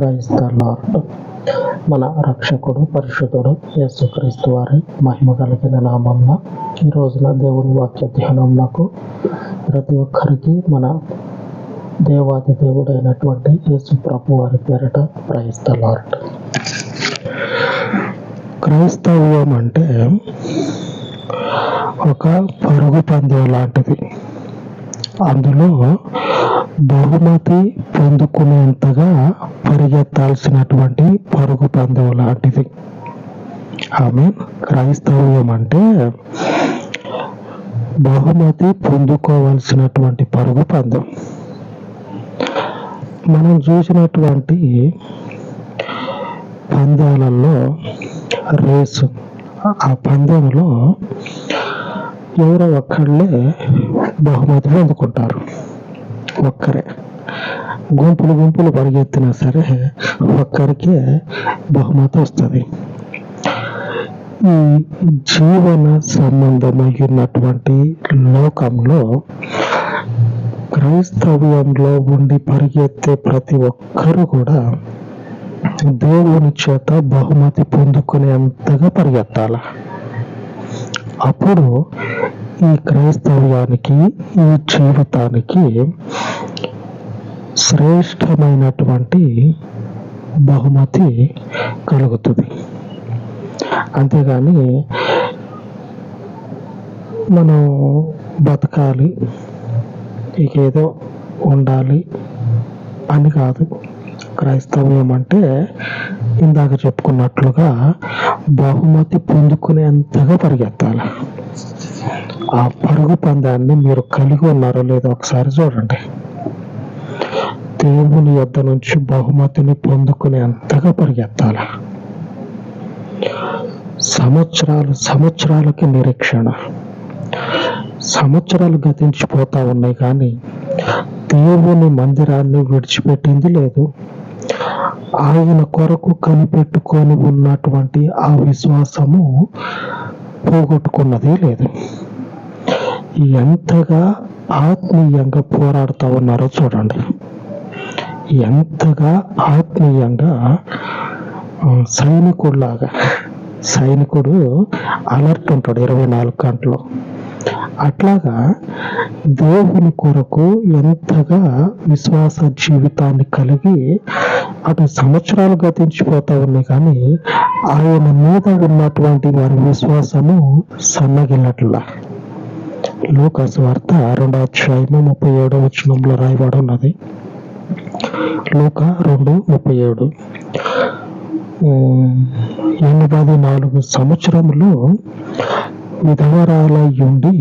Praise the lord. మన రక్షకుడు పరిశుద్ధుడు యేసుక్రీస్తు వారి మహిమ కలిగిన నామంన ఈ రోజున దేవుని వాక్య ధ్యానంకు ప్రతి ఒక్కరికి మన దేవాది దేవుడైనటువంటి యేసు ప్రభు వారి పేరిట ప్రైజ్ ద లార్డ్. క్రైస్తవ్యం అంటే ఒక పరుగు పందెం లాంటిది. అందులో బహుమతి పొందుకునేంతగా పరిగెత్తాల్సినటువంటి పరుగు పందెం లాంటిది. క్రైస్తవ్యం అంటే బహుమతి పొందుకోవాల్సినటువంటి పరుగు పందెం. మనం చూసినటువంటి పందాలలో రేసు, ఆ పందెంలో ఎవరో ఒక్కళ్ళే బహుమతి పొందుకుంటారు. ఒక్కరే గుంపులు పరిగెత్తినా సరే ఒక్కరికే బహుమతి వస్తుంది. ఈ జీవన సంబంధమైనటువంటి లోకంలో క్రైస్తవ్యంలో ఉండి పరిగెత్తే ప్రతి ఒక్కరు కూడా దేవుని చేత బహుమతి పొందుకునేంతగా పరిగెత్తాల. అప్పుడు ఈ క్రైస్తవ్యానికి, ఈ జీవితానికి శ్రేష్టమైనటువంటి బహుమతి కలుగుతుంది. అంతేగాని మనం బతకాలి, ఏదో ఉండాలి అని కాదు. క్రైస్తవ్యం అంటే ఇందాక చెప్పుకున్నట్లుగా బహుమతి పొందుకునేంతగా పరిగెత్తాలి. ఆ పరుగు పందాన్ని మీరు కలిగి ఉన్నారో లేదో ఒకసారి చూడండి. దేవుని యొద్ద నుంచి బహుమతిని పొందుకునేంతగా పరిగెత్తాలి. సంవత్సరాలకి నిరీక్షణ. సంవత్సరాలు గతించిపోతా ఉన్నాయి కానీ దేవుని మందిరాన్ని విడిచిపెట్టింది లేదు. ఆయన కొరకు కనిపెట్టుకొని ఉన్నటువంటి ఆ విశ్వాసము పోగొట్టుకున్నది లేదు. ఎంతగా ఆత్మీయంగా పోరాడుతూ ఉన్నారో చూడండి. ఎంతగా ఆత్మీయంగా సైనికుడు అలర్ట్ ఉంటాడు 24 గంటలు. అట్లాగా దేవుని కొరకు ఎంతగా విశ్వాస జీవితాన్ని కలిగి అటు సంవత్సరాలు గతించిపోతా ఉన్నాయి కానీ ఆయన మీద ఉన్నటువంటి వారి విశ్వాసము సన్నగిల్లట్లా. లూకా సువార్త 2:37 రాయబడి ఉన్నది. లూకా 2:37. 84 సంవత్సరములు విధవరాలయుండి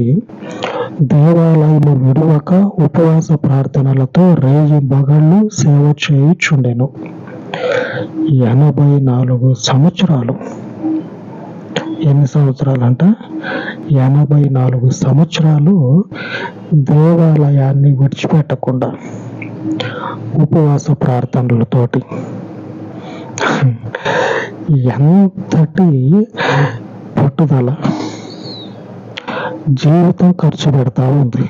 దేవాలయము విడువక ఉపవాస ప్రార్థనలతో రేయి బగళ్ళు సేవ చేయుచుండెను. 84 సంవత్సరాలు. ఎన్ని సంవత్సరాలు అంట? 84 సంవత్సరాలు దేవాలయాన్ని విడిచిపెట్టకుండా ఉపవాస ప్రార్థనలతోటి. ఎంతటి పట్టుదల! జీవితం ఖర్చు పెడతా ఉంది.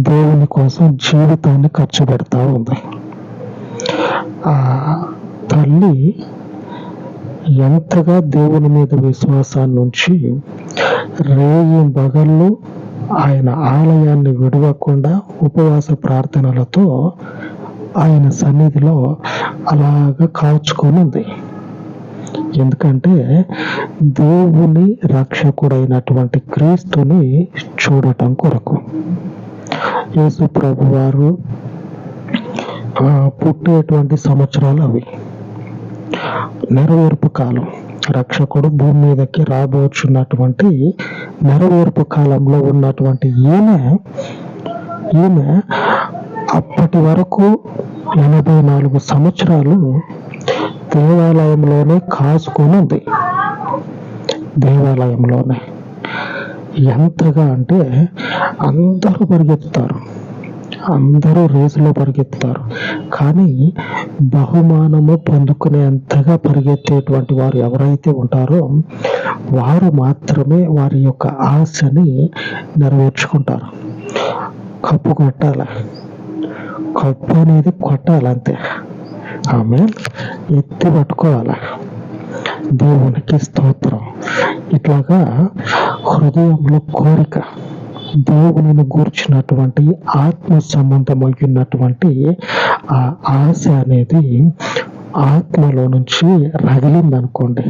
దేవుని కోసం జీవితాన్ని ఖర్చు పెడతా ఉంది. ఆ తల్లి ఎంతగా దేవుని మీద విశ్వాసాన్ని ఉంచి రేయి బగళ్ళు ఆయన ఆలయాన్ని విడవకుండా ఉపవాస ప్రార్థనలతో ఆయన సన్నిధిలో అలాగా కాచుకొని ఉంది. ఎందుకంటే దేవుని రక్షకుడైనటువంటి క్రీస్తుని చూడటం కొరకు. యేసు ప్రభు వారు పుట్టేటువంటి సంవత్సరాలు అవి. నెరవేర్పు కాలం. రక్షకుడు భూమి మీదకి రాబోచున్నటువంటి నెరవేర్పు కాలంలో ఉన్నటువంటి ఈమె అప్పటి వరకు 84 సంవత్సరాలు దేవాలయంలోనే కాసుకొని ఉంది. దేవాలయంలోనే ఎంతగా అంటే అందరూ పరిగెత్తుతారు, అందరూ రేసులో పరిగెత్తుతారు. కానీ బహుమానము పొందుకునేంతగా పరిగెత్తేటువంటి వారు ఎవరైతే ఉంటారో వారు మాత్రమే వారి యొక్క ఆశని నెరవేర్చుకుంటారు. కప్పు కొట్టాలి, కప్పు అనేది కొట్టాలి అంతే. ఆమె ఎత్తి పట్టుకోవాలి. దేవునికి స్తోత్రం. ఇట్లాగా హృదయంలో కోరిక, దేవునిని గూర్చినటువంటి ఆత్మ సంబంధమైనటువంటి ఆ ఆశ అనేది ఆత్మలో నుంచి రగిలిందనుకోండి,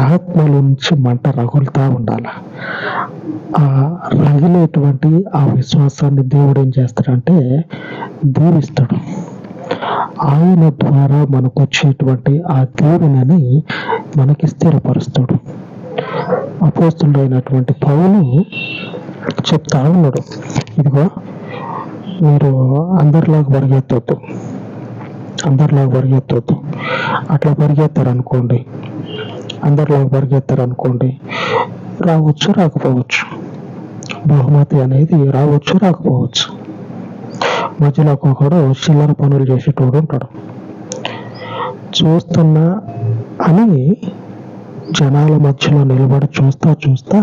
ఆత్మలో నుంచి మంట రగులుతూ ఉండాలి. ఆ రగిలేటువంటి ఆ విశ్వాసాన్ని దేవుడు ఏం చేస్తాడంటే దీవిస్తాడు. ఆయన ద్వారా మనకు వచ్చేటువంటి ఆ దీవెనని మనకి స్థిరపరుస్తాడు. అపోస్తుడైనటువంటి పౌలు చెప్తా ఉన్నాడు, ఇదిగో మీరు అందరిలాగా పరిగెత్తొద్దు. అట్లా పరిగెత్తారనుకోండి, అందరిలాగా పరిగెత్తారనుకోండి, రావచ్చు రాకపోవచ్చు, బహుమతి అనేది రావచ్చు రాకపోవచ్చు. మధ్యలో ఒక్కొక్కడు చిల్లర పనులు చేసేటోడు ఉంటాడు. చూస్తున్నా అని జనాల మధ్యలో నిలబడి చూస్తా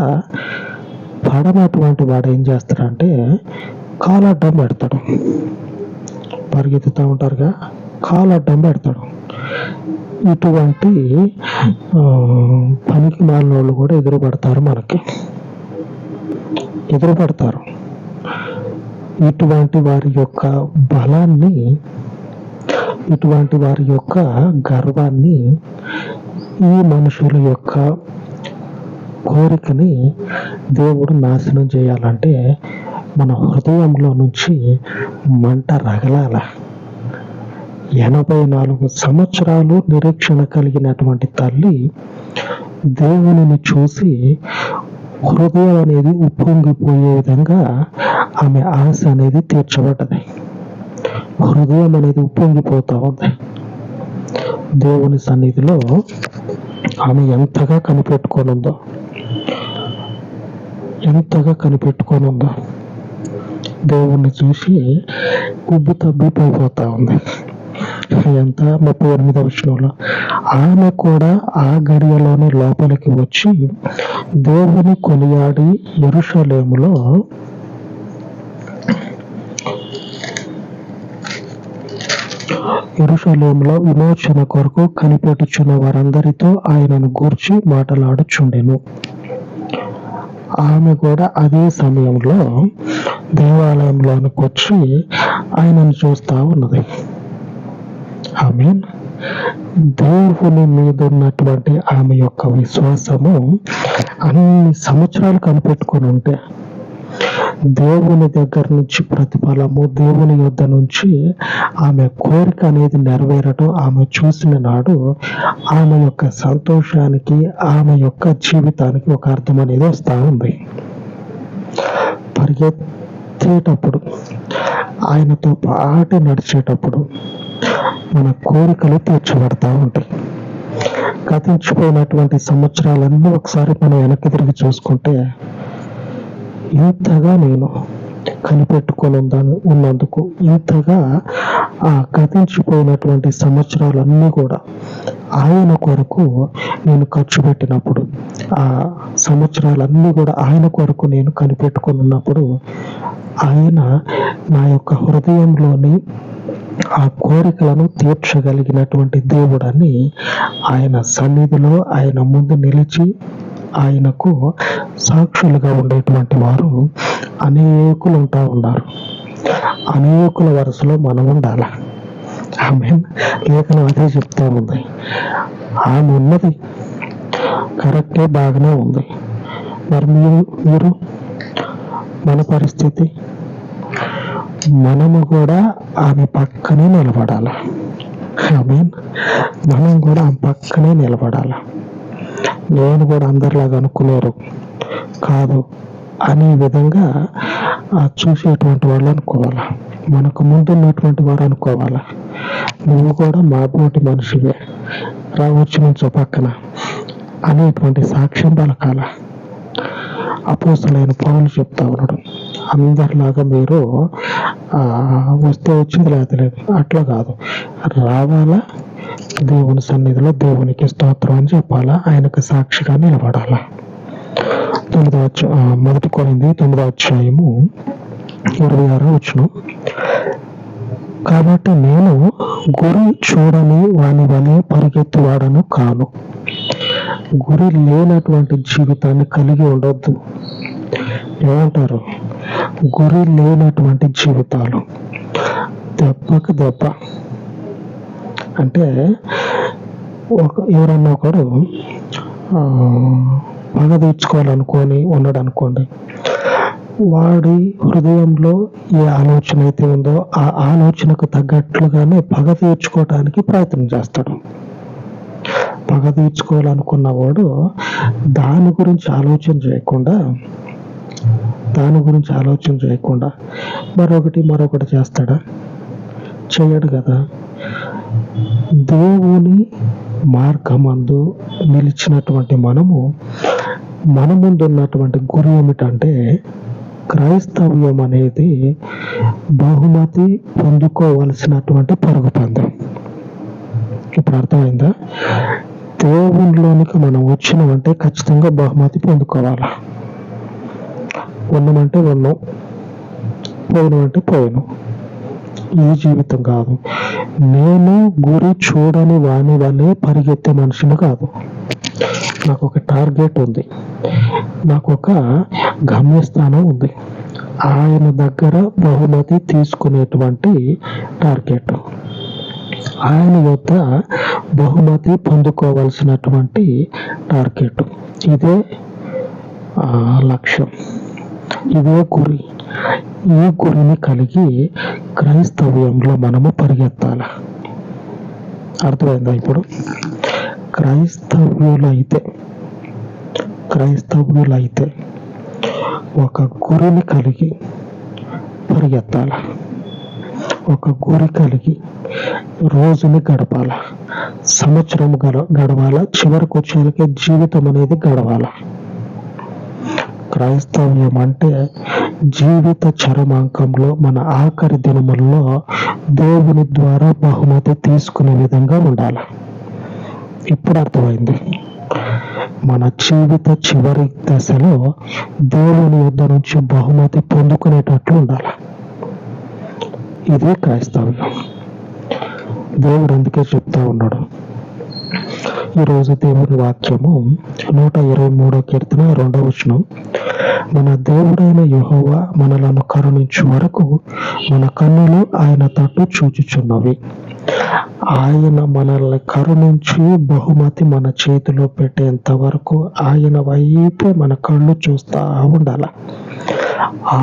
పడనటువంటి వాడు ఏం చేస్తాడంటే కాలడ్డం పెడతాడు. పరిగెత్తుతూ ఉంటారుగా, కాలడ్డం పెడతాడు. ఇటువంటి పనికి మాలిన వాళ్ళు కూడా ఎదురుపడతారు. ఇటువంటి వారి యొక్క బలాన్ని, ఇటువంటి వారి యొక్క గర్వాన్ని, ఈ మనుషుల యొక్క కోరికని దేవుడు నాశనం చేయాలంటే మన హృదయంలో నుంచి మంట రగలాల. 84 సంవత్సరాలు నిరీక్షణ కలిగినటువంటి తల్లి దేవునిని చూసి హృదయం అనేది ఉప్పొంగిపోయే విధంగా ఆమె ఆశ అనేది తీర్చబడ్డది. హృదయం అనేది ఉప్పొంగిపోతా ఉంది. దేవుని సన్నిధిలో ఆమె ఎంతగా కనిపెట్టుకోనుందో దేవుణ్ణి చూసి ఉబ్బు తబ్బిపోతా ఉంది. ఎంత 38వ వచనంలో ఆమె కూడా ఆ గడియలోనే లోపలికి వచ్చి దేవుని కొనియాడి యెరూషలేములో విమోచన కొరకు కనిపెట్టుచున్న వారందరితో ఆయనను గూర్చి మాట్లాడుచుండెను. ఆమె కూడా అదే సమయంలో దేవాలయంలోనికి వచ్చి ఆయనను చూస్తా ఉన్నది. ఆమేన్. దేవుని మీద ఉన్నటువంటి ఆమె యొక్క విశ్వాసము అన్ని సంవత్సరాలు కనిపెట్టుకొని ఉంటే దేవుని దగ్గర నుంచి ప్రతిఫలము, దేవుని యొద్ద నుంచి ఆమె కోరిక అనేది నెరవేరటం ఆమె చూసిన నాడు ఆమె యొక్క సంతోషానికి, ఆమె యొక్క జీవితానికి ఒక అర్థం అనేది వస్తూ ఉంది. పరిగెత్తేటప్పుడు, ఆయనతో పాటు నడిచేటప్పుడు మన కోరికలు తీర్చబడతా ఉంటాయి. గతించిపోయినటువంటి సంవత్సరాలన్నీ ఒకసారి మనం వెనక్కి తిరిగి చూసుకుంటే ఇంతగా నేను కనిపెట్టుకొని ఉన్నందుకు, ఇంతగా ఆ గతించిపోయినటువంటి సంవత్సరాలన్నీ కూడా ఆయన కొరకు నేను ఖర్చు పెట్టినప్పుడు, ఆ సంవత్సరాలన్నీ కూడా ఆయన కొరకు నేను కనిపెట్టుకొని ఉన్నప్పుడు ఆయన నా యొక్క హృదయంలోని ఆ కోరికలను తీర్చగలిగినటువంటి దేవుడని ఆయన సన్నిధిలో ఆయన ముందు నిలిచి ఆయనకు సాక్షులుగా ఉండేటువంటి వారు అనేకులు ఉంటా ఉన్నారు. అనేకుల వరుసలో మనం ఉండాలి. ఆమెన్. లేఖనం అదే చెప్తా ఉంది. ఆమె ఉన్నది కరెక్టే, బాగానే ఉంది. మరి మీరు మన పరిస్థితి, మనము కూడా ఆమె పక్కనే నిలబడాలి. ఆమేన్. మనం కూడా ఆమె పక్కనే నిలబడాలి. నేను కూడా అందరిలాగా అనుకునేరు కాదు అనే విధంగా చూసేటువంటి వాళ్ళు అనుకోవాలా, మనకు ముందున్నటువంటి వారు అనుకోవాలా, నువ్వు కూడా మా పోటీ మనిషివే, రావచ్చు నుంచో పక్కన అనేటువంటి సాక్ష్యం పలకాల. అపోస్తలుడైన పౌలు చెప్తా ఉన్నాడు, అందరిలాగా మీరు వస్తే వచ్చింది లేదు, అట్లా కాదు, రావాలా, దేవుని సన్నిధిలో దేవునికి స్తోత్రం అని చెప్పాలా, ఆయనకు సాక్షిగా నిలబడాలా. 1 కొరింథీ 9వ అధ్యాయము 26వ వచనం, కాబట్టి నేను గురి చూడని వాని వలె పరిగెత్తువాడను కాను. గురి లేనటువంటి జీవితాన్ని కలిగి ఉండొద్దు. ఏమంటారు? గురి లేనటువంటి జీవితాలు దెబ్బకి దెబ్బ. అంటే ఎవరన్నా ఒకడు పగ తీర్చుకోవాలనుకొని ఉన్నాడు అనుకోండి, వాడి హృదయంలో ఏ ఆలోచన అయితే ఉందో ఆ ఆలోచనకు తగ్గట్లుగానే పగ తీర్చుకోవటానికి ప్రయత్నం చేస్తాడు. పగ తీర్చుకోవాలనుకున్న వాడు దాని గురించి ఆలోచన చేయకుండా మరొకటి చేస్తాడా? చేయడు కదా. దేవుని మార్గమందు నిలిచినటువంటి మనము, మన ముందు ఉన్నటువంటి గురి ఏమిటంటే, క్రైస్తవ్యం అనేది బహుమతి పొందుకోవలసినటువంటి పరుగు పందెం. ఇప్పుడు అర్థమైందా? దేవునిలోనికి మనం వచ్చినామంటే ఖచ్చితంగా బహుమతి పొందుకోవాలా. ఉన్నామంటే ఉన్నాం, పోయినామంటే పోయాను. ఇది జీవితం కాదు. నేను గురి చూడని వాని వల్లే పరిగెత్తే మనిషిని కాదు. నాకు ఒక టార్గెట్ ఉంది, నాకు ఒక గమ్యస్థానం ఉంది. ఆయన దగ్గర బహుమతి తీసుకునేటువంటి టార్గెట్, ఆయన యొక్క బహుమతి పొందుకోవాల్సినటువంటి టార్గెట్. ఇదే లక్ష్యం, ఇదే గురి. ఈ గురిని కలిగి క్రైస్తవ్యంలో మనము పరిగెత్తాలి. అర్థమైందా? ఇప్పుడు క్రైస్తవ్యులైతే ఒక గురిని కలిగి పరిగెత్తాల, ఒక గురి కలిగి రోజుని గడపాల, సంవత్సరం గడవాల, చివరికి వచ్చేలకే జీవితం అనేది గడవాల. క్రైస్తవ్యం అంటే జీవిత చరమాంకంలో మన ఆఖరి దినముల్లో దేవుని ద్వారా బహుమతి తీసుకునే విధంగా ఉండాలి. ఇప్పుడు అర్థమైంది. మన జీవిత చివరి దశలో దేవుని యొద్ద నుంచి బహుమతి పొందుకునేటట్లు ఉండాలి. ఇదే క్రైస్తవ్యం. దేవుడు అందుకే చెప్తా ఉన్నాడు. ఈరోజు దేవుని వాక్యము 123వ కీర్తన 2వ వచనం, మన దేవుడైన యెహోవా మనలను కరుణించు వరకు మన కన్నులు ఆయన తట్టు చూచుచున్నవి. ఆయన మనల్ని కరుణించి బహుమతి మన చేతిలో పెట్టేంత వరకు ఆయన వైపే మన కళ్ళు చూస్తూ ఉండాలి.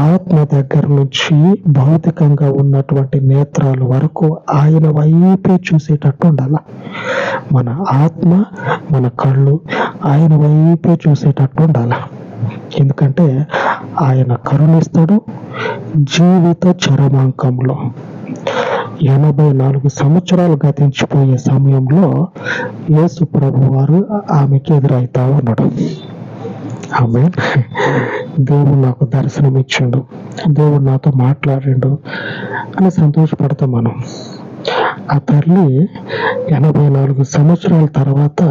ఆత్మ దగ్గర నుంచి భౌతికంగా ఉన్నటువంటి నేత్రాల వరకు ఆయన వైపే చూసేటట్టు ఉండాలి. మన ఆత్మ, మన కళ్ళు ఆయన వైపే చూసేటట్టు ఉండాలి. ఎందుకంటే ఆయన కరుణిస్తాడు. జీవిత చరమాంకంలో 84 సంవత్సరాలు గతించిపోయే సమయంలో యేసు ప్రభు వారు ఆమెకి ఎదురైతా ఉన్నాడు. ఆమె దేవుడు నాకు దర్శనం ఇచ్చిండు, దేవుడు నాతో మాట్లాడిండు అని సంతోషపడతాం మనం. ఆ తల్లి 84 సంవత్సరాల తర్వాత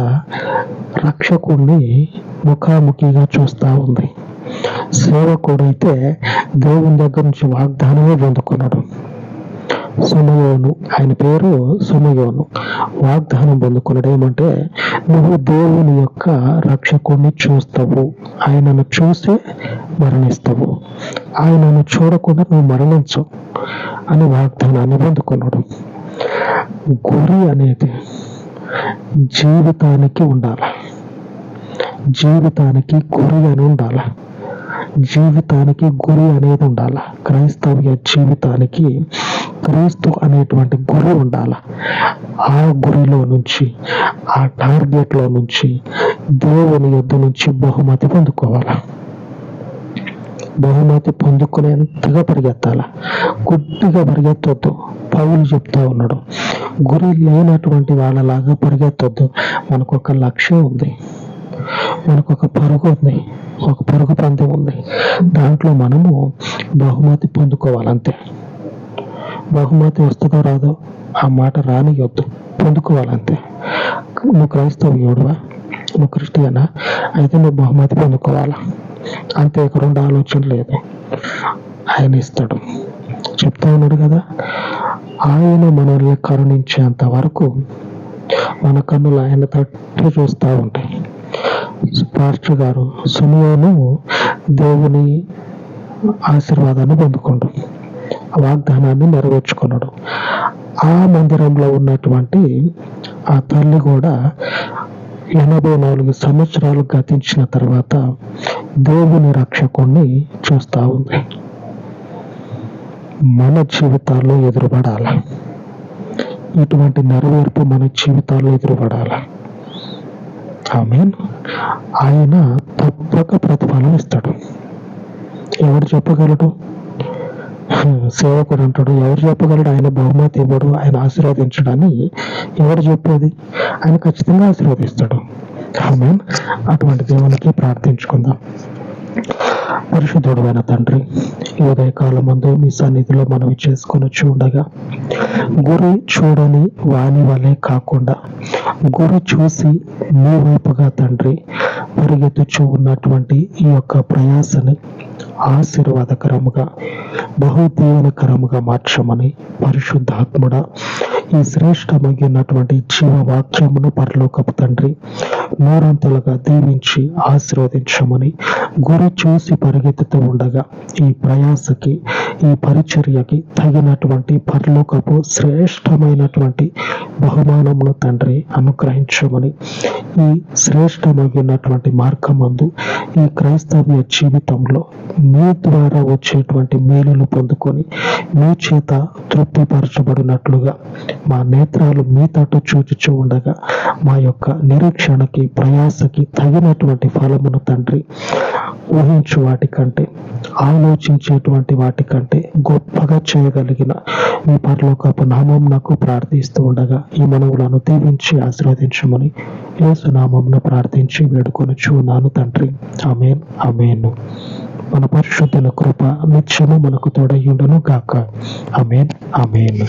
రక్షకుడిని ముఖాముఖిగా చూస్తూ ఉంది. సేవకుడైతే దేవుని దగ్గర నుంచి వాగ్దానమే పొందుకున్నాడు. సుమయోను, ఆయన పేరు సుమయోను, వాగ్దానం పొందుకున్నాడు. ఏమంటే, నువ్వు దేవుని యొక్క రక్షకుడిని చూస్తావు, ఆయనను చూసే మరణిస్తావు, ఆయనను చూడకుండా నువ్వు మరణించవు అని వాగ్దానాన్ని పొందుకున్నాడు. గురి అనేది జీవితానికి ఉండాలి. జీవితానికి గురి అని ఉండాలి. జీవితానికి గురి అనేది ఉండాలి. క్రైస్తవ్య జీవితానికి క్రీస్తు అనేటువంటి గురి ఉండాలి. ఆ గురిలో నుంచి, ఆ టార్గెట్లో నుంచి దేవుని యొద్ద నుంచి బహుమతి పొందుకోవాలి. బహుమతి పొందుకునేంతగా పరిగెత్తాల, గుడ్డిగా పరిగెత్తొద్దు. పౌలు చెప్తా ఉన్నాడు, గురి లేనటువంటి వాళ్ళలాగా పరిగెత్తొద్దు. మనకు ఒక లక్ష్యం ఉంది, మనకు ఒక పరుగు ఉంది, ఒక పరుగు పందెం ఉంది. దాంట్లో మనము బహుమతి పొందుకోవాలంతే. బహుమతి వస్తుందో రాదో ఆ మాట రానియొద్దు, పొందుకోవాలంతే. నువ్వు క్రైస్తవుడువా, నువ్వు క్రిస్టియనా అయితే నువ్వు బహుమతి పొందుకోవాలా అంతే. ఇక రెండు ఆలోచన లేదు. ఆయన ఇస్తాడు. చెప్తా ఉన్నాడు కదా, ఆయన మనల్ని కరుణించేంత వరకు మన కన్నులు ఆయన తట్టు చూస్తూ ఉంటాయి. పాస్టర్ గారు సునియోను దేవుని ఆశీర్వాదాన్ని పొందుకోండు, వాగ్దానాన్ని నెరవేర్చుకున్నాడు. ఆ మందిరంలో ఉన్నటువంటి ఆ తల్లి కూడా 84 సంవత్సరాలు గతించిన తర్వాత దేవుని రక్షకుణ్ణి చూస్తూ ఉంది. మన జీవితాల్లో ఎదురుపడాల, ఇటువంటి నెరవేర్పు మన జీవితాల్లో ఎదురుపడాల. ఆమేన్. ఆయన తప్పక ప్రతిఫలం ఇస్తాడు. ఎవరు చెప్పగలడు? సేవకుడు అంటాడు, ఎవరు చెప్పగలడు ఆయన బహుమతి ఇవ్వడు, ఆయన ఆశీర్వదించడని ఎవరు చెప్పేది? ఆయన ఖచ్చితంగా ఆశీర్వదిస్తాడు. ఆమేన్. అటువంటి దేవునికి ప్రార్థించుకుందాం. పరిశుద్ధుడైన తండ్రి, ఈ ఉదయకాలం ముందు మీ సన్నిధిలో మనవి చేసుకొని ఉండగా, గురి చూడని వాని వలె కాకుండా గురి చూసి మీ వైపుగా తండ్రి పరిగెత్తుచూ ఉన్నటువంటి ఈ యొక్క ప్రయాసని ఆశీర్వాదకరముగా బహుదీవనకరముగా మార్చమని పరిశుద్ధాత్ముడ ఈ శ్రేష్టమైనటువంటి జీవవాక్యమును పరలోకపు తండ్రి నూరంతలుగా దీవించి ఆశీర్వదించమని, గురి చూసి పరిగెత్తుతూ ఉండగా ఈ ప్రయాసకి ఈ పరిచర్యకి తగినటువంటి పరలోకపు శ్రేష్టమైనటువంటి బహుమానమును తండ్రి అనుగ్రహించమని, ఈ శ్రేష్టమైనటువంటి మార్గమందు ఈ క్రైస్తవ్య జీవితంలో మీ ద్వారా వచ్చేటువంటి మేలులు పొందుకొని మీ చేత తృప్తిపరచబడినట్లుగా మా నేత్రాలు మీ తట్టు చూచుచూ ఉండగా మా యొక్క నిరీక్షణకి ప్రయాసకి తగినటువంటి ఫలమును తండ్రి ఊహించు వాటికంటే ఆలోచించేటువంటి వాటికంటే గొప్పగా చేయగలిగిన మీ పరలోకపు నామం నాకు ప్రార్థిస్తూ ఉండగా ఈ మనవులను దీవించి ఆశీర్వదించమని యేసు నామమున ప్రార్థించి వేడుకొనుచున్నాను తండ్రి. ఆమేన్. ఆమేన్. మన పరిశుద్ధుల కృప నిత్యము మనకు తోడయ్యుండును గాక. ఆమేన్. ఆమేన్.